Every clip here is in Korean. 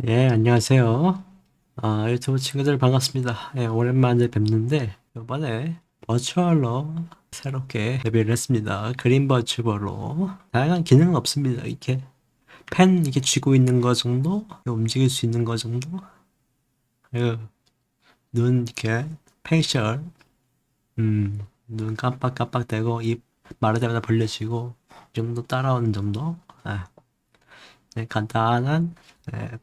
예, 안녕하세요. 유튜브 친구들 반갑습니다. 예, 오랜만에 뵙는데, 이번에 버추얼로 새롭게 데뷔를 했습니다. 그린 버추얼로. 다양한 기능은 없습니다. 이렇게 펜 이렇게 쥐고 있는 거 정도, 움직일 수 있는 거 정도, 그리고 눈 이렇게 페이셜, 눈 깜빡깜빡대고 입 말할 때마다 벌려지고, 이 정도 따라오는 정도. 네, 간단한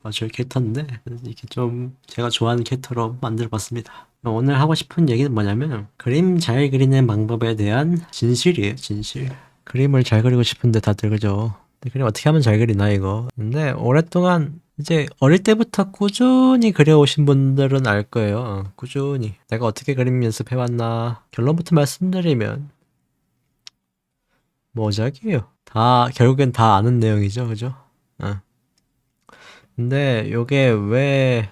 버추얼 캐릭터인데 이렇게 좀 제가 좋아하는 캐릭터로 만들어 봤습니다. 오늘 하고 싶은 얘기는 뭐냐면 그림 잘 그리는 방법에 대한 진실이에요. 진실. 그림을 잘 그리고 싶은데 다들 그죠? 근데 그림 어떻게 하면 잘 그리나 이거. 근데 오랫동안 이제 어릴 때부터 꾸준히 그려오신 분들은 알 거예요. 꾸준히 내가 어떻게 그림 연습해왔나. 결론부터 말씀드리면 뭐작이에요. 다 결국엔 다 아는 내용이죠, 그죠? 어. 근데 요게 왜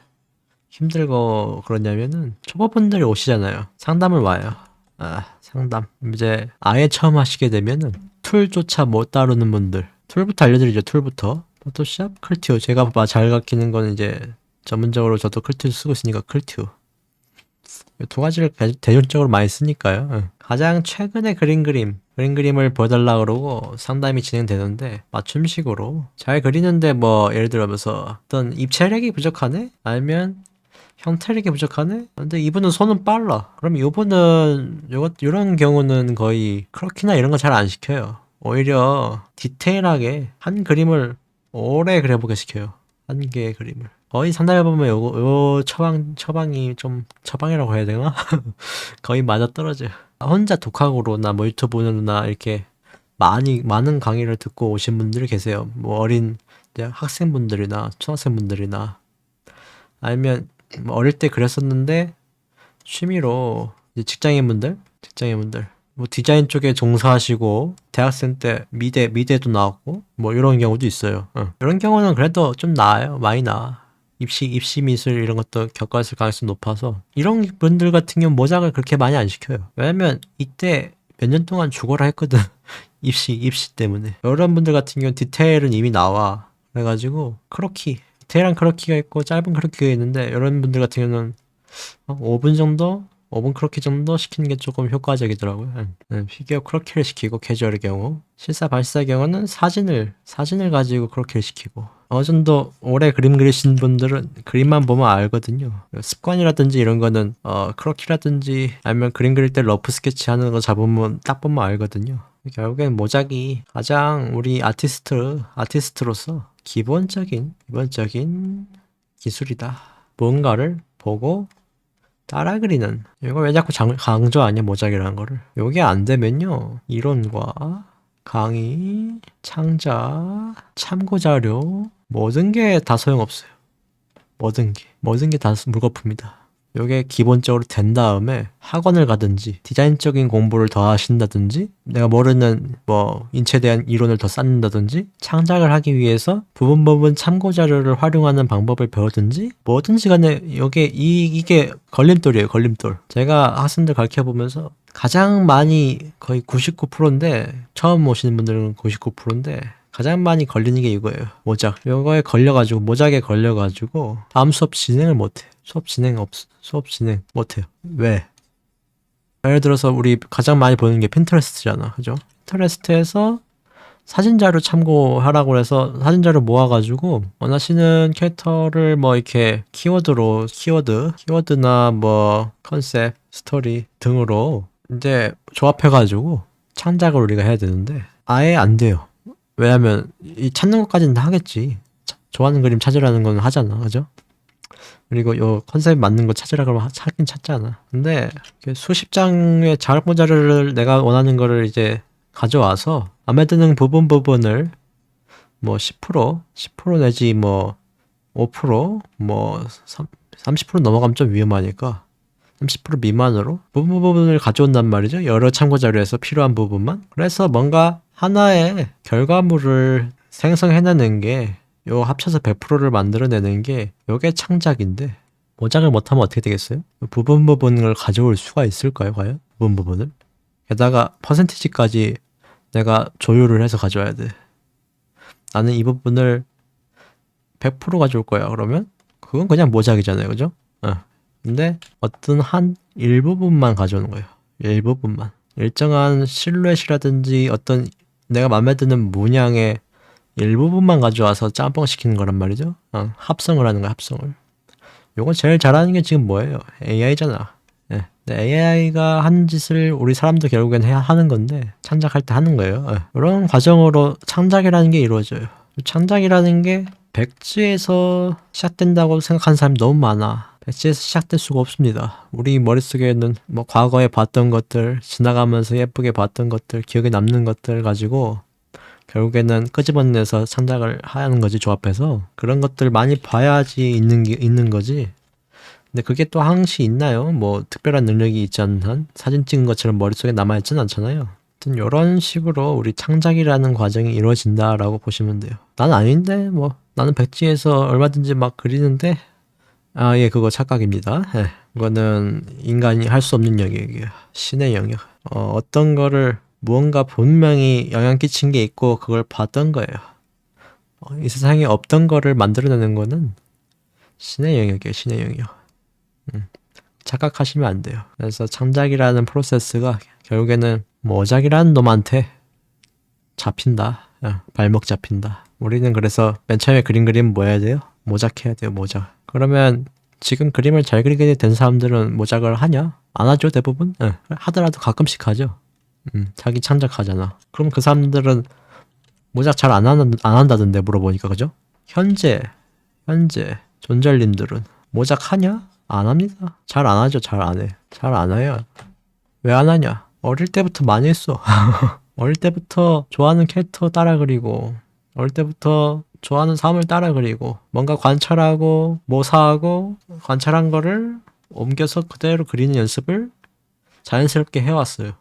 힘들고 그러냐면은 초보분들이 오시잖아요. 상담을 와요. 상담. 이제 아예 처음 하시게 되면은 툴조차 못 다루는 분들. 툴부터 알려드리죠. 툴부터. 포토샵, 클튜. 제가 잘 가르치는 거는 이제 전문적으로 저도 클튜 쓰고 있으니까 클튜. 두 가지를 대중적으로 많이 쓰니까요. 가장 최근에 그린 그림을 보여달라 그러고 상담이 진행되는데 맞춤식으로 잘 그리는데 뭐 예를 들어서 어떤 입체력이 부족하네? 아니면 형태력이 부족하네? 근데 이분은 손은 빨라. 그럼 이분은 이런 경우는 거의 크로키나 이런 거 잘 안 시켜요. 오히려 디테일하게 한 그림을 오래 그려보게 시켜요. 한 개의 그림을. 거의 상담해보면 요 처방이 좀, 처방이라고 해야 되나? 거의 맞아떨어져요. 혼자 독학으로나 뭐 유튜브나 이렇게 많은 강의를 듣고 오신 분들이 계세요. 뭐 어린 이제 학생분들이나 초등학생분들이나 아니면 뭐 어릴 때 그랬었는데 취미로 이제 직장인분들 뭐 디자인 쪽에 종사하시고 대학생 때 미대도 나왔고 뭐 이런 경우도 있어요. 이런 경우는 그래도 좀 나아요. 많이 나아. 입시 미술 이런 것도 겪었을 가능성이 높아서 이런 분들 같은 경우 모작을 그렇게 많이 안 시켜요. 왜냐면 이때 몇 년 동안 죽어라 했거든. 입시 때문에. 이런 분들 같은 경우는 디테일은 이미 나와. 그래가지고 디테일한 크로키가 있고 짧은 크로키가 있는데 이런 분들 같은 경우는 5분 정도? 5분 크로키 정도 시키는 게 조금 효과적이더라고요. 피규어 크로키를 시키고 캐주얼의 경우 실사 발사의 경우는 사진을 가지고 크로키를 시키고 어느 정도 오래 그림 그리신 분들은 그림만 보면 알거든요. 습관이라든지 이런 거는 크로키라든지 아니면 그림 그릴 때 러프 스케치 하는 거 잡으면 딱 보면 알거든요. 결국엔 모작이 가장 우리 아티스트로서 기본적인 기술이다. 뭔가를 보고 따라 그리는 이거 왜 자꾸 강조하냐 모작이라는 거를 요게 안 되면요 이론과 강의 창작 참고 자료 모든 게 다 소용없어요. 모든 게 다 물거품이다. 요게 기본적으로 된 다음에 학원을 가든지 디자인적인 공부를 더 하신다든지 내가 모르는 뭐 인체에 대한 이론을 더 쌓는다든지 창작을 하기 위해서 부분 참고 자료를 활용하는 방법을 배우든지 뭐든지 간에 요게 이게 걸림돌이에요. 걸림돌. 제가 학생들 가르쳐 보면서 가장 많이 거의 99%인데 처음 오시는 분들은 99%인데 가장 많이 걸리는 게 이거예요. 모작에 걸려가지고 다음 수업 진행을 못해. 수업 진행 못해요. 왜? 예를 들어서 우리 가장 많이 보는 게 핀터레스트잖아. 그죠? 핀터레스트에서 사진 자료 참고하라고 해서 사진 자료 모아가지고 원하시는 캐릭터를 뭐 이렇게 키워드나 뭐 컨셉, 스토리 등으로 이제 조합해가지고 창작을 우리가 해야 되는데 아예 안 돼요. 왜냐면 이 찾는 것까지는 다 하겠지. 좋아하는 그림 찾으라는 건 하잖아. 그죠? 그리고 요 컨셉 맞는 거 찾으라 그러면 찾긴 찾잖아. 근데 수십 장의 자료 자료를 내가 원하는 거를 이제 가져와서 마음에 드는 부분을 뭐 10% 내지 뭐 5%뭐 30% 넘어가면 좀 위험하니까 30% 미만으로 부분을 가져온단 말이죠. 여러 참고 자료에서 필요한 부분만. 그래서 뭔가 하나의 결과물을 생성해내는 게 요 합쳐서 100%를 만들어내는 게 요게 창작인데 모작을 못하면 어떻게 되겠어요? 부분을 가져올 수가 있을까요, 과연? 부분을? 게다가 퍼센티지까지 내가 조율을 해서 가져와야 돼. 나는 이 부분을 100% 가져올 거야. 그러면 그건 그냥 모작이잖아요. 그죠? 근데 어떤 한 일부분만 가져오는 거예요. 일부분만. 일정한 실루엣이라든지 어떤 내가 마음에 드는 문양의 일부분만 가져와서 짬뽕 시키는 거란 말이죠. 합성을 하는 거야, 합성을. 요거 제일 잘하는 게 지금 뭐예요? AI잖아. 예. AI가 하는 짓을 우리 사람도 결국엔 해야 하는 건데, 창작할 때 하는 거예요. 이런 과정으로 창작이라는 게 이루어져요. 창작이라는 게 백지에서 시작된다고 생각하는 사람이 너무 많아. 백지에서 시작될 수가 없습니다. 우리 머릿속에는 뭐 과거에 봤던 것들, 지나가면서 예쁘게 봤던 것들, 기억에 남는 것들 가지고 결국에는 끄집어내서 창작을 하는 거지, 조합해서. 그런 것들 많이 봐야지 있는 거지. 근데 그게 또 항시 있나요? 뭐 특별한 능력이 있지 않는 한 사진 찍은 것처럼 머릿속에 남아있진 않잖아요. 아무튼 이런 식으로 우리 창작이라는 과정이 이루어진다라고 보시면 돼요. 난 아닌데 뭐 나는 백지에서 얼마든지 막 그리는데 예, 그거 착각입니다. 예, 그거는 인간이 할 수 없는 영역이에요. 신의 영역. 어떤 거를 무언가 분명히 영향 끼친 게 있고 그걸 봤던 거예요. 이 세상에 없던 거를 만들어내는 거는 신의 영역이에요. 신의 영역. 착각하시면 안 돼요. 그래서 창작이라는 프로세스가 결국에는 모작이라는 놈한테 잡힌다. 발목 잡힌다. 우리는 그래서 맨 처음에 그림 뭐 해야 돼요? 모작해야 돼요. 모작. 그러면 지금 그림을 잘 그리게 된 사람들은 모작을 하냐? 안 하죠, 대부분? 하더라도 가끔씩 하죠. 자기 창작하잖아. 그럼 그 사람들은 모작 잘 안 한다던데, 물어보니까. 그죠? 현재 존잘님들은 모작 하냐? 안 합니다. 잘 안 하죠. 잘 안 해. 잘 안 해요. 왜 안 하냐? 어릴 때부터 많이 했어. 어릴 때부터 좋아하는 캐릭터 따라 그리고, 어릴 때부터 좋아하는 사람을 따라 그리고, 뭔가 관찰하고 모사하고 관찰한 거를 옮겨서 그대로 그리는 연습을 자연스럽게 해왔어요.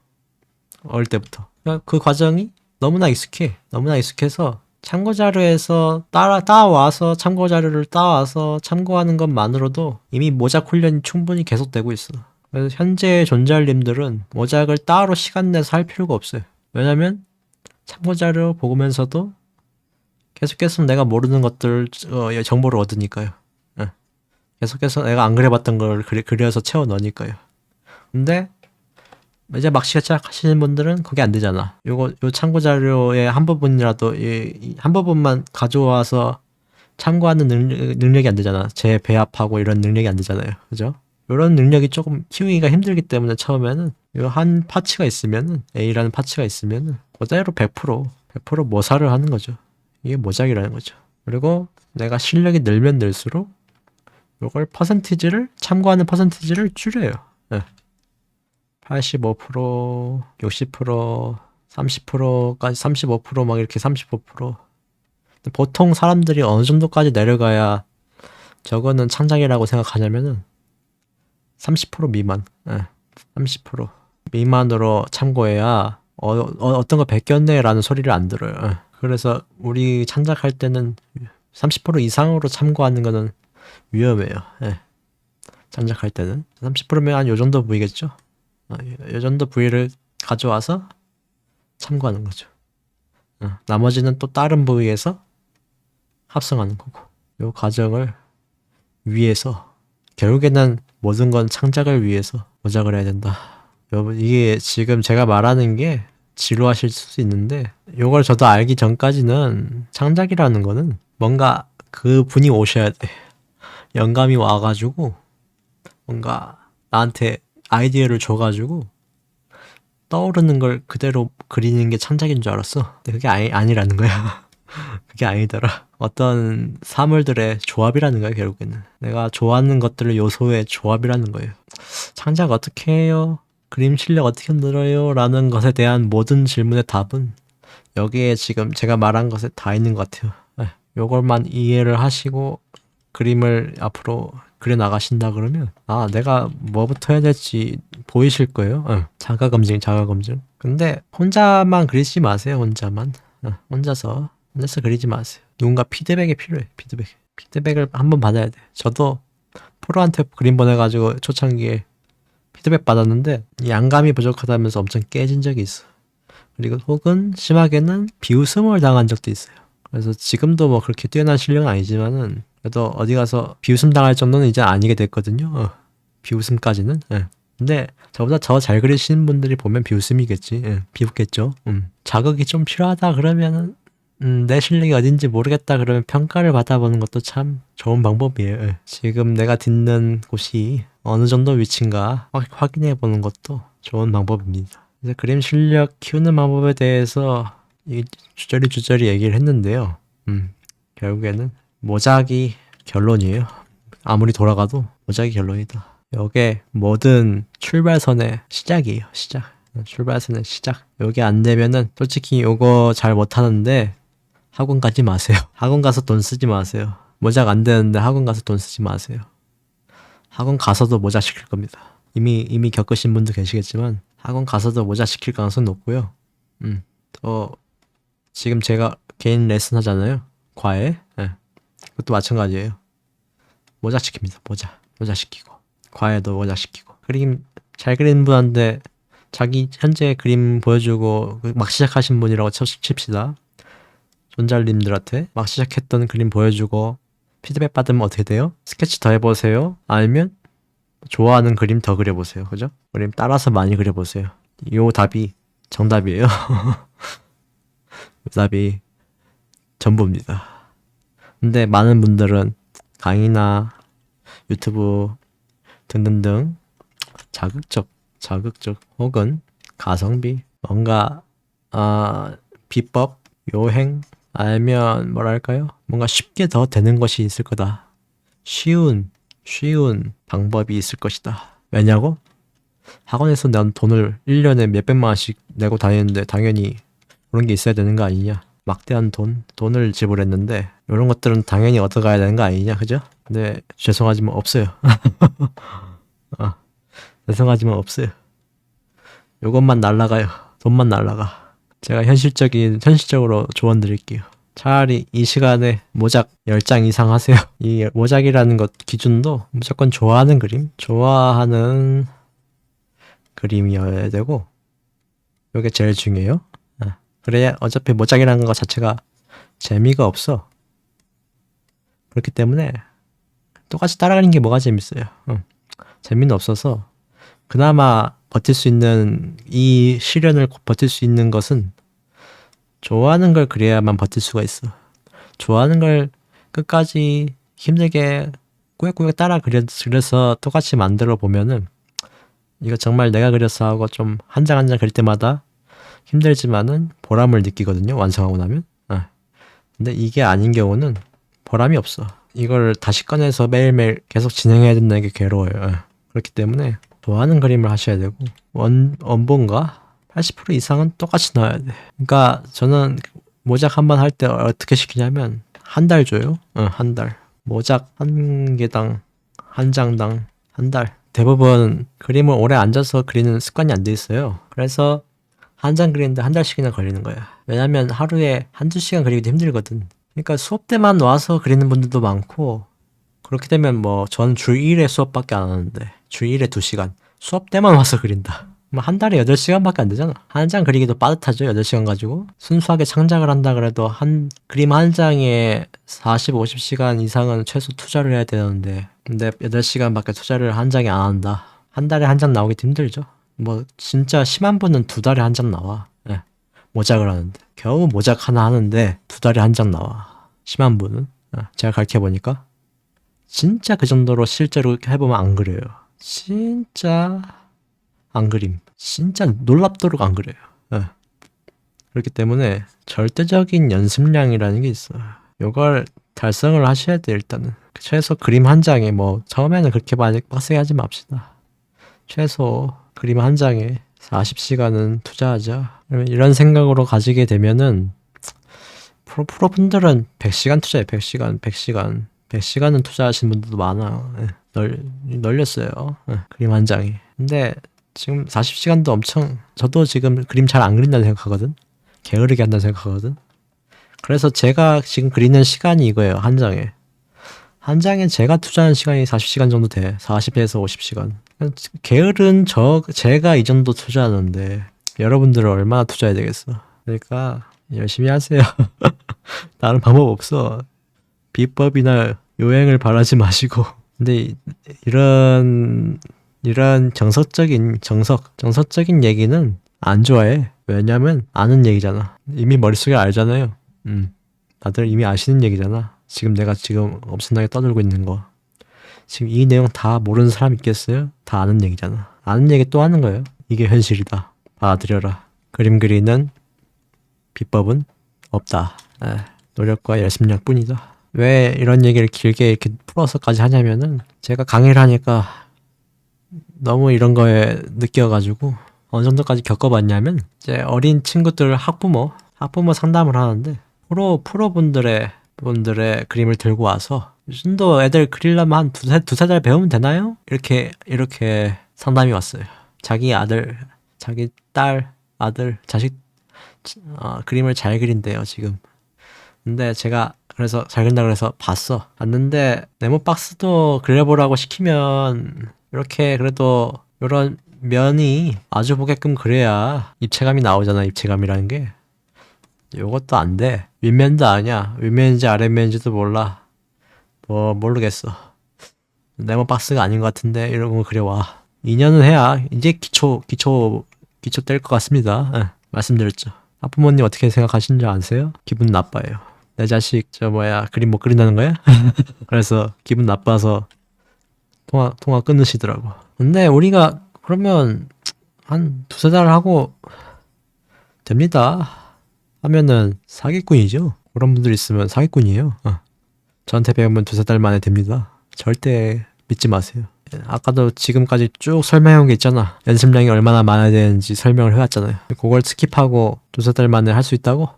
어릴 때부터. 그 과정이 너무나 익숙해. 너무나 익숙해서 참고자료에서 따와서 참고자료를 따와서 참고하는 것만으로도 이미 모작 훈련이 충분히 계속되고 있어. 그래서 현재 존잘님들은 모작을 따로 시간 내서 할 필요가 없어요. 왜냐면 참고자료 보면서도 계속해서 내가 모르는 것들 정보를 얻으니까요. 계속해서 내가 안 그려봤던 걸 그려서 채워 넣으니까요. 근데 이제 막 시작하시는 분들은 그게 안 되잖아. 요 참고 자료의 한 부분이라도 한 부분만 가져와서 참고하는 능력이 안 되잖아. 재배합하고 이런 능력이 안 되잖아요. 그죠? 이런 능력이 조금 키우기가 힘들기 때문에 처음에는 요 한 파츠가 있으면은 A라는 파츠가 있으면은 그대로 100% 모사를 하는 거죠. 이게 모작이라는 거죠. 그리고 내가 실력이 늘면 늘수록 요걸 참고하는 퍼센티지를 줄여요. 85%, 60%, 30%까지 35% 이렇게 35%. 보통 사람들이 어느 정도까지 내려가야 저거는 창작이라고 생각하냐면은 30% 미만. 30% 미만으로 참고해야 어떤 거 베꼈네라는 소리를 안 들어요. 그래서 우리 창작할 때는 30% 이상으로 참고하는 거는 위험해요. 창작할 때는 30%면 한 요 정도 부위겠죠. 이 정도 부위를 가져와서 참고하는 거죠. 나머지는 또 다른 부위에서 합성하는 거고. 이 과정을 위해서 결국에는 모든 건 창작을 위해서 모작을 해야 된다. 여러분 이게 지금 제가 말하는 게 지루하실 수도 있는데 이걸 저도 알기 전까지는 창작이라는 거는 뭔가 그 분이 오셔야 돼. 영감이 와가지고 뭔가 나한테 아이디어를 줘가지고 떠오르는 걸 그대로 그리는 게 창작인 줄 알았어. 근데 그게 아니라는 거야. 그게 아니더라. 어떤 사물들의 조합이라는 거야, 결국에는. 내가 좋아하는 것들의 요소의 조합이라는 거예요. 창작 어떻게 해요? 그림 실력 어떻게 늘어요? 라는 것에 대한 모든 질문의 답은 여기에 지금 제가 말한 것에 다 있는 것 같아요. 요걸만 이해를 하시고 그림을 앞으로 그려 나가신다 그러면 내가 뭐부터 해야 될지 보이실 거예요. 자가검증. 근데 혼자만 그리지 마세요. 혼자서 그리지 마세요. 누군가 피드백이 필요해. 피드백을 한번 받아야 돼. 저도 프로한테 그림 보내가지고 초창기에 피드백 받았는데 양감이 부족하다면서 엄청 깨진 적이 있어. 그리고 혹은 심하게는 비웃음을 당한 적도 있어요. 그래서 지금도 뭐 그렇게 뛰어난 실력은 아니지만은 그래도 어디 가서 비웃음 당할 정도는 이제 아니게 됐거든요. 비웃음까지는. 예. 근데 저보다 더 잘 그리시는 분들이 보면 비웃음이겠지. 예. 비웃겠죠. 자극이 좀 필요하다 그러면은 내 실력이 어딘지 모르겠다 그러면 평가를 받아보는 것도 참 좋은 방법이에요. 예. 지금 내가 듣는 곳이 어느 정도 위치인가 확인해 보는 것도 좋은 방법입니다. 이제 그림 실력 키우는 방법에 대해서 주저리 얘기를 했는데요. 결국에는 모작이 결론이에요. 아무리 돌아가도 모작이 결론이다. 요게 모든 출발선의 시작이에요. 시작. 출발선의 시작. 요게 안 되면은 솔직히 요거 잘 못하는데 학원 가지 마세요. 학원 가서 돈 쓰지 마세요. 모작 안 되는데 학원 가서 돈 쓰지 마세요. 학원 가서도 모작 시킬 겁니다. 이미 겪으신 분도 계시겠지만 학원 가서도 모작 시킬 가능성이 높고요. 지금 제가 개인 레슨 하잖아요. 과외. 네. 그것도 마찬가지예요. 모작 시킵니다. 모작 시키고 과외도 모작 시키고 그림 잘 그리는 분한테 자기 현재 그림 보여주고 막 시작하신 분이라고 칩시다. 존잘님들한테 막 시작했던 그림 보여주고 피드백 받으면 어떻게 돼요? 스케치 더 해보세요. 아니면 좋아하는 그림 더 그려보세요. 그죠? 그림 따라서 많이 그려보세요. 요 답이 정답이에요. 요 답이 전부입니다. 근데 많은 분들은 강의나 유튜브 등등등 자극적 혹은 가성비 뭔가 비법 요행 아니면 뭐랄까요 뭔가 쉽게 더 되는 것이 있을 거다. 쉬운 방법이 있을 것이다. 왜냐고? 학원에서 난 돈을 1년에 몇백만 원씩 내고 다니는데 당연히 그런 게 있어야 되는 거 아니냐. 막대한 돈을 지불했는데 이런 것들은 당연히 얻어가야 되는 거 아니냐. 그죠? 근데 죄송하지만 없어요. 죄송하지만 없어요. 요것만 날라가요. 돈만 날라가. 제가 현실적으로 조언 드릴게요. 차라리 이 시간에 모작 10장 이상 하세요. 이 모작이라는 것 기준도 무조건 좋아하는 그림이어야 되고 요게 제일 중요해요. 그래야 어차피 모작이라는 것 자체가 재미가 없어. 그렇기 때문에 똑같이 따라가는 게 뭐가 재밌어요. 재미는 없어서 그나마 버틸 수 있는 이 시련을 버틸 수 있는 것은 좋아하는 걸 그려야만 버틸 수가 있어. 좋아하는 걸 끝까지 힘들게 꾸역꾸역 따라 그려서 똑같이 만들어 보면은 이거 정말 내가 그려서 하고 좀 한 장 한 장 그릴 때마다 힘들지만은 보람을 느끼거든요. 완성하고 나면. 근데 이게 아닌 경우는 보람이 없어. 이걸 다시 꺼내서 매일매일 계속 진행해야 된다는 게 괴로워요. 그렇기 때문에 좋아하는 그림을 하셔야 되고 원본과 80% 이상은 똑같이 나와야 돼. 그러니까 저는 모작 한 번 할 때 어떻게 시키냐면 한 달 줘요. 한 달. 모작 한 개당 한 장당 한 달. 대부분 그림을 오래 앉아서 그리는 습관이 안 돼 있어요. 그래서 한 장 그리는데 한 달씩이나 걸리는 거야. 왜냐면 하루에 한두 시간 그리기도 힘들거든. 그러니까 수업 때만 와서 그리는 분들도 많고 그렇게 되면 뭐 저는 주 1회 수업밖에 안 하는데 주 1회 2시간 수업 때만 와서 그린다. 한 달에 8시간밖에 안 되잖아. 한 장 그리기도 빠듯하죠. 8시간 가지고. 순수하게 창작을 한다 그래도 그림 한 장에 40, 50시간 이상은 최소 투자를 해야 되는데 근데 8시간밖에 투자를 한 장에 안 한다. 한 달에 한 장 나오기 힘들죠. 뭐 진짜 심한 분은 2달에 한 장 나와. 네. 모작을 하는데 겨우 모작 하나 하는데 2달에 한 장 나와. 심한 분은. 제가 가르쳐보니까 진짜 그 정도로 실제로 해보면 안 그래요. 진짜 안 그림. 진짜 놀랍도록 안 그래요. 그렇기 때문에 절대적인 연습량이라는 게 있어요. 이걸 달성을 하셔야 돼. 일단은 최소 그림 한 장에 뭐 처음에는 그렇게 많이 빡세게 하지 맙시다. 최소 그림 한 장에 40시간은 투자하자. 이런 생각으로 가지게 되면은 프로분들은 100시간 투자해. 100시간은 투자하신 분들도 많아요. 널렸어요. 그림 한 장에. 근데 지금 40시간도 엄청 저도 지금 그림 잘 안 그린다는 생각하거든. 게으르게 한다는 생각하거든. 그래서 제가 지금 그리는 시간이 이거예요. 한 장에 제가 투자하는 시간이 40시간 정도 돼. 40에서 50시간. 제가 이 정도 투자하는데 여러분들은 얼마나 투자해야 되겠어. 그러니까 열심히 하세요. 다른 방법 없어. 비법이나 요행을 바라지 마시고. 근데 이런 정석적인 얘기는 안 좋아해. 왜냐면 아는 얘기잖아. 이미 머릿속에 알잖아요. 다들 이미 아시는 얘기잖아. 지금 내가 지금 엄청나게 떠들고 있는 거. 지금 이 내용 다 모르는 사람 있겠어요? 다 아는 얘기잖아. 아는 얘기 또 하는 거예요. 이게 현실이다. 받아들여라. 그림 그리는 비법은 없다. 노력과 열심력 뿐이다. 왜 이런 얘기를 길게 이렇게 풀어서까지 하냐면은 제가 강의를 하니까 너무 이런 거에 느껴가지고 어느 정도까지 겪어봤냐면 이제 어린 친구들 학부모 상담을 하는데 프로분들의 그림을 들고 와서 요즘도 애들 그리려면 한 두세 달 배우면 되나요? 이렇게 상담이 왔어요. 자기 아들, 자기 딸, 아들, 자식 그림을 잘 그린대요 지금. 근데 제가 그래서 잘 그린다 그래서 봤는데 네모박스도 그려보라고 시키면 이렇게 그래도 이런 면이 아주 보게끔 그래야 입체감이 나오잖아. 입체감이라는 게 요것도 안 돼. 윗면도 아니야. 윗면인지 아랫면인지도 몰라. 뭐 모르겠어. 네모박스가 아닌 것 같은데 이런 거 그려와. 2년은 해야 이제 기초 뗄 것 같습니다. 말씀드렸죠. 학부모님 어떻게 생각하시는지 아세요? 기분 나빠요. 내 자식 그림 못 그린다는 거야? 그래서 기분 나빠서 통화 끊으시더라고. 근데 우리가 그러면 한 두세 달 하고 됩니다 하면은 사기꾼이죠. 그런 분들 있으면 사기꾼이에요. 저한테 배우면 두세 달 만에 됩니다. 절대 믿지 마세요. 아까도 지금까지 쭉 설명한 게 있잖아. 연습량이 얼마나 많아야 되는지 설명을 해왔잖아요. 그걸 스킵하고 두세 달 만에 할 수 있다고?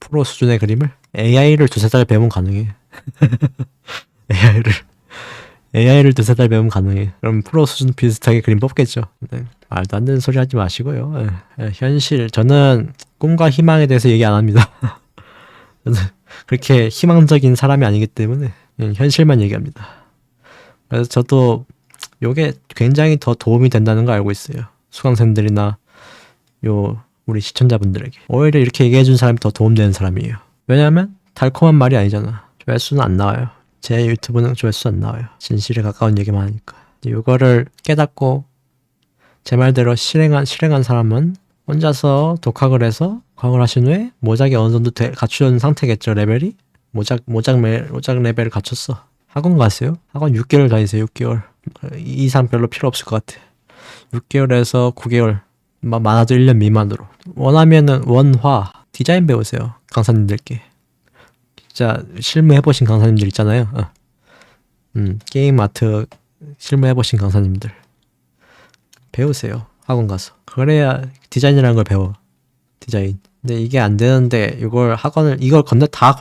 프로 수준의 그림을? AI를 두세 달 배우면 가능해. AI를 두세 달 배우면 가능해. 그럼 프로 수준 비슷하게 그림 뽑겠죠. 네. 말도 안 되는 소리 하지 마시고요. 현실, 저는 꿈과 희망에 대해서 얘기 안 합니다. 저는 그렇게 희망적인 사람이 아니기 때문에 현실만 얘기합니다. 그래서 저도 요게 굉장히 더 도움이 된다는 거 알고 있어요. 수강생들이나 우리 시청자분들에게. 오히려 이렇게 얘기해 준 사람이 더 도움되는 사람이에요. 왜냐하면 달콤한 말이 아니잖아. 조회수는 안 나와요. 제 유튜브는 조회수 안 나와요. 진실에 가까운 얘기만 하니까. 이거를 깨닫고 제 말대로 실행한 사람은 혼자서 독학을 해서 과학을 하신 후에 모작이 어느 정도 갖춘 상태겠죠. 레벨이. 모작 레벨을 갖췄어. 학원 가세요. 학원 6개월 다니세요. 6개월. 이상 별로 필요 없을 것 같아. 6개월에서 9개월. 많아도 1년 미만으로. 원하면은 원화 디자인 배우세요. 강사님들께. 진짜 실무해보신 강사님들 있잖아요. 게임 아트 실무해보신 강사님들 배우세요. 학원 가서. 그래야 디자인이라는 걸 배워. 디자인. 근데 이게 안 되는데 이걸 다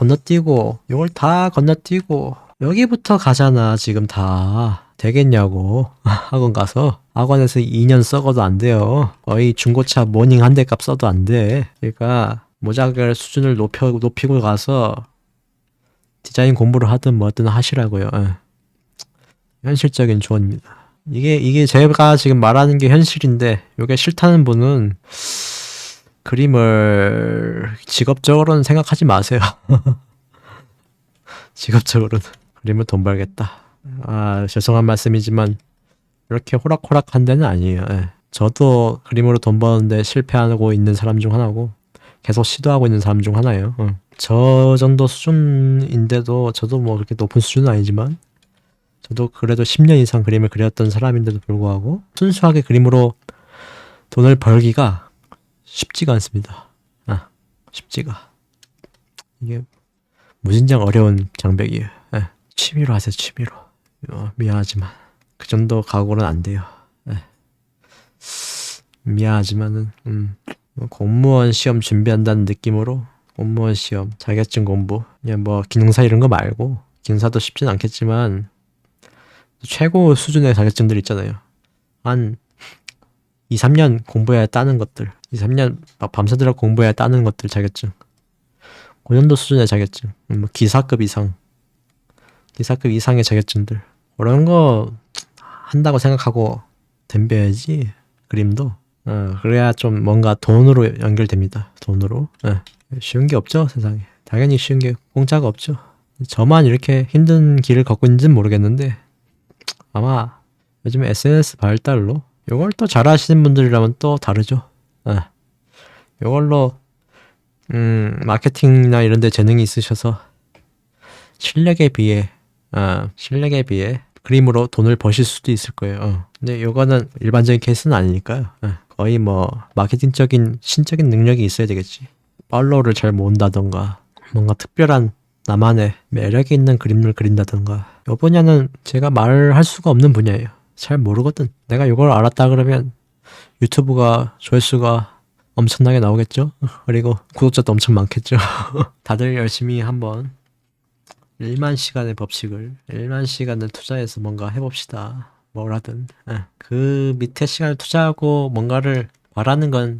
건너뛰고 여기부터 가잖아. 지금 다 되겠냐고. 학원 가서. 학원에서 2년 썩어도 안 돼요. 거의 중고차 모닝 한 대 값 써도 안 돼. 그러니까 모작을 수준을 높이고 가서 디자인 공부를 하든 뭐든 하시라고요. 현실적인 조언입니다. 이게 제가 지금 말하는 게 현실인데 이게 싫다는 분은 그림을 직업적으로는 생각하지 마세요. 직업적으로는 그림을 돈 벌겠다. 죄송한 말씀이지만 이렇게 호락호락한 데는 아니에요. 저도 그림으로 돈 버는데 실패하고 있는 사람 중 하나고 계속 시도하고 있는 사람 중 하나예요. 저 정도 수준인데도 저도 뭐 그렇게 높은 수준은 아니지만 저도 그래도 10년 이상 그림을 그렸던 사람인데도 불구하고 순수하게 그림으로 돈을 벌기가 쉽지가 않습니다. 쉽지가. 이게 무진장 어려운 장벽이에요. 취미로 하세요. 취미로. 미안하지만 그 정도 각오는 안 돼요. 미안하지만은 공무원 시험 준비한다는 느낌으로 공무원 시험, 자격증 공부, 그냥 뭐 기능사 이런 거 말고 기능사도 쉽진 않겠지만 최고 수준의 자격증들 있잖아요. 한 2, 3년 공부해야 따는 것들, 2, 3년 막 밤새도록 공부해야 따는 것들 자격증. 그 정도 수준의 자격증, 뭐 기사급 이상의 자격증들. 그런 거 한다고 생각하고 덤벼야지. 그림도. 그래야 좀 뭔가 돈으로 연결됩니다. 돈으로. 쉬운 게 없죠, 세상에. 당연히 쉬운 게 공짜가 없죠. 저만 이렇게 힘든 길을 걷고 있는지는 모르겠는데 아마 요즘 SNS 발달로 이걸 또 잘하시는 분들이라면 또 다르죠. 예. 이걸로 마케팅이나 이런 데 재능이 있으셔서 실력에 비해 그림으로 돈을 버실 수도 있을 거예요. 근데 요거는 일반적인 케이스는 아니니까요. 거의 뭐 마케팅적인 신적인 능력이 있어야 되겠지. 팔로우를 잘 모은다던가 뭔가 특별한 나만의 매력이 있는 그림을 그린다던가 요 분야는 제가 말을 할 수가 없는 분야예요. 잘 모르거든. 내가 이걸 알았다 그러면 유튜브가 조회수가 엄청나게 나오겠죠? 그리고 구독자도 엄청 많겠죠? 다들 열심히 한번 1만 시간의 법칙을 1만 시간을 투자해서 뭔가 해봅시다. 뭘 하든. 그 밑에 시간을 투자하고 뭔가를 바라는 건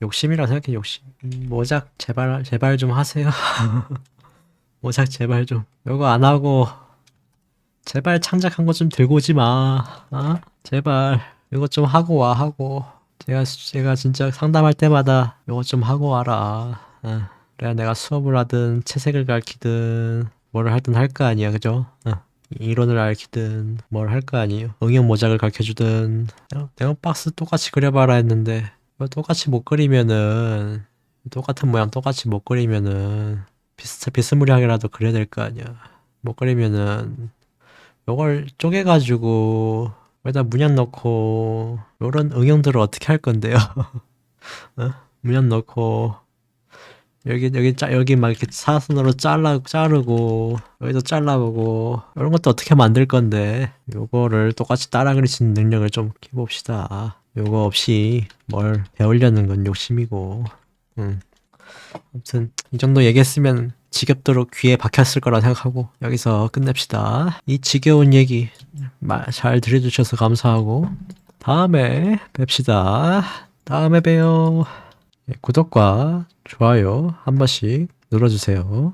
욕심이라 생각해. 욕심. 모작 제발 좀 하세요. 모작 제발 좀. 이거 안 하고 제발 창작한 거 좀 들고 오지 마. 제발 이거 좀 하고 와 하고. 제가 진짜 상담할 때마다 이거 좀 하고 와라. 그래야 내가 수업을 하든 채색을 가르치든 뭘 하든 할 거 아니야, 그죠? 이론을 알기든 뭘 할 거 아니에요. 응용 모작을 가르쳐주든 내가 박스 똑같이 그려봐라 했는데 이거 똑같이 못 그리면은 똑같은 모양 똑같이 못 그리면은 비스무리하게라도 그려야 될 거 아니야. 못 그리면은 이걸 쪼개가지고 여기다 문양 넣고 이런 응용들을 어떻게 할 건데요? 문양 넣고 여기 막 이렇게 사선으로 자르고 여기도 잘라보고 이런 것도 어떻게 만들 건데 요거를 똑같이 따라 그릴 수 있는 능력을 좀 키워봅시다. 요거 없이 뭘 배우려는 건 욕심이고. 아무튼 이 정도 얘기했으면 지겹도록 귀에 박혔을 거라 생각하고 여기서 끝냅시다. 이 지겨운 얘기 잘 들어주셔서 감사하고 다음에 뵙시다. 다음에 봬요. 구독과 좋아요 한 번씩 눌러주세요.